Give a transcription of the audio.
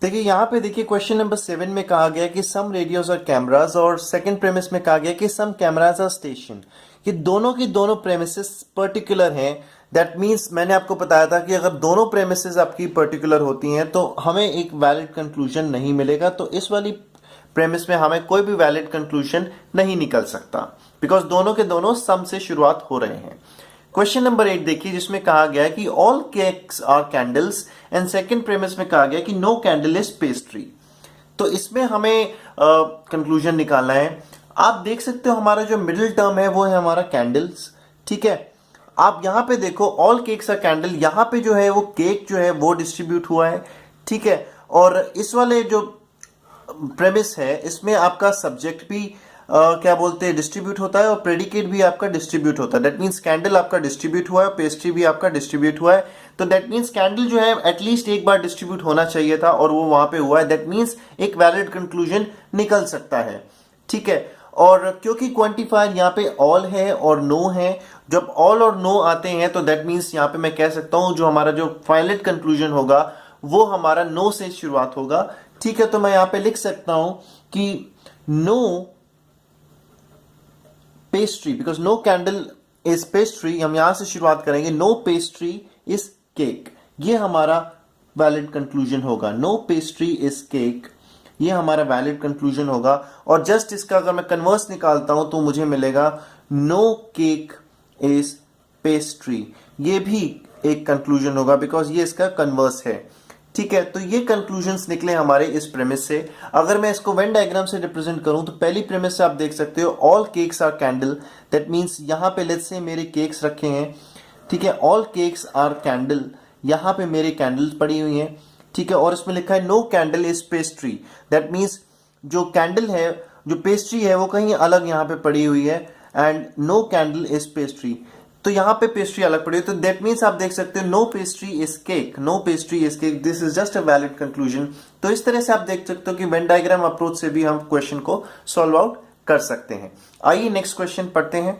देखिए यहाँ पे देखिए क्वेश्चन नंबर 7 में कहा गया कि सम रेडियोस और कैमरास, और सेकंड प्रेमिस में कहा गया कि सम कैमरास आर स्टेशन। ये दोनों की दोनों प्रेमिसेस पर्टिकुलर हैं। दैट मींस मैंने आपको बताया था कि अगर दोनों प्रेमिसेस आपकी पर्टिकुलर होती हैं तो हमें एक वैलिड कंक्लूजन नहीं मिलेगा। तो इस वाली प्रेमिस में हमें कोई भी वैलिड कंक्लूजन नहीं निकल सकता, बिकॉज दोनों के दोनों सम से शुरुआत हो रहे हैं। क्वेश्चन नंबर 8 देखिए, जिसमें कहा गया है कि all cakes are candles, and second premise में कहा गया कि नो कैंडल इज पेस्ट्री। तो इसमें हमें कंक्लूजन निकालना है। आप देख सकते हो हमारा जो मिडिल टर्म है वो है हमारा कैंडल्स, ठीक है। आप यहां पे देखो ऑल केक्स आर कैंडल, यहां पे जो है वो केक जो है वो डिस्ट्रीब्यूट हुआ है, ठीक है। और इस वाले जो प्रेमिस है इसमें आपका सब्जेक्ट भी क्या बोलते हैं डिस्ट्रीब्यूट होता है, और प्रेडिकेट भी आपका डिस्ट्रीब्यूट होता है। दैट मीन्स कैंडल आपका डिस्ट्रीब्यूट हुआ है, पेस्ट्री भी आपका डिस्ट्रीब्यूट हुआ है। तो दैट मीन्स कैंडल जो है एटलीस्ट एक बार डिस्ट्रीब्यूट होना चाहिए था और वो वहां पे हुआ है। दैट मीन्स एक वैलिड कंक्लूजन निकल सकता है, ठीक है। और क्योंकि क्वांटिफायर यहाँ पे ऑल है और नो है, जब ऑल और नो आते हैं तो दैट मीन्स यहाँ पे मैं कह सकता हूं जो हमारा जो वैलिड कंक्लूजन होगा वो हमारा नो से शुरुआत होगा, ठीक है। तो मैं यहाँ पे लिख सकता हूं कि no pastry, because no candle is pastry. हम यहां से शुरुआत करेंगे, नो पेस्ट्री इज केक, ये हमारा वैलिड कंक्लूजन होगा। नो पेस्ट्री इज केक, ये हमारा वैलिड कंक्लूजन होगा। और जस्ट इसका अगर मैं कन्वर्स निकालता हूं तो मुझे मिलेगा नो केक इज पेस्ट्री, ये भी एक कंक्लूजन होगा बिकॉज ये इसका कन्वर्स है, ठीक है। तो ये कंक्लूजन्स निकले हमारे इस प्रेमिस से। अगर मैं इसको वेन डायग्राम से रिप्रेजेंट करूं तो पहली प्रेमिस से आप देख सकते हो all cakes are candle. That means यहां पे लेट्स से मेरे केक्स रखे हैं, ठीक है। ऑल केक्स आर कैंडल, यहां पे मेरे कैंडल्स पड़ी हुई हैं, ठीक है। और इसमें लिखा है no candle is pastry. That means जो कैंडल है, जो पेस्ट्री है वो कहीं अलग यहां पे पड़ी हुई है, and no candle is pastry. तो यहां पे पेस्ट्री अलग पड़ी है, तो दैट मीन्स आप देख सकते हो no pastry is cake, no pastry is cake, this is just a valid conclusion. तो इस तरह से आप देख सकते हो कि वेन डायग्राम अप्रोच से भी हम क्वेश्चन को सॉल्व आउट कर सकते हैं। आइए नेक्स्ट क्वेश्चन पढ़ते हैं।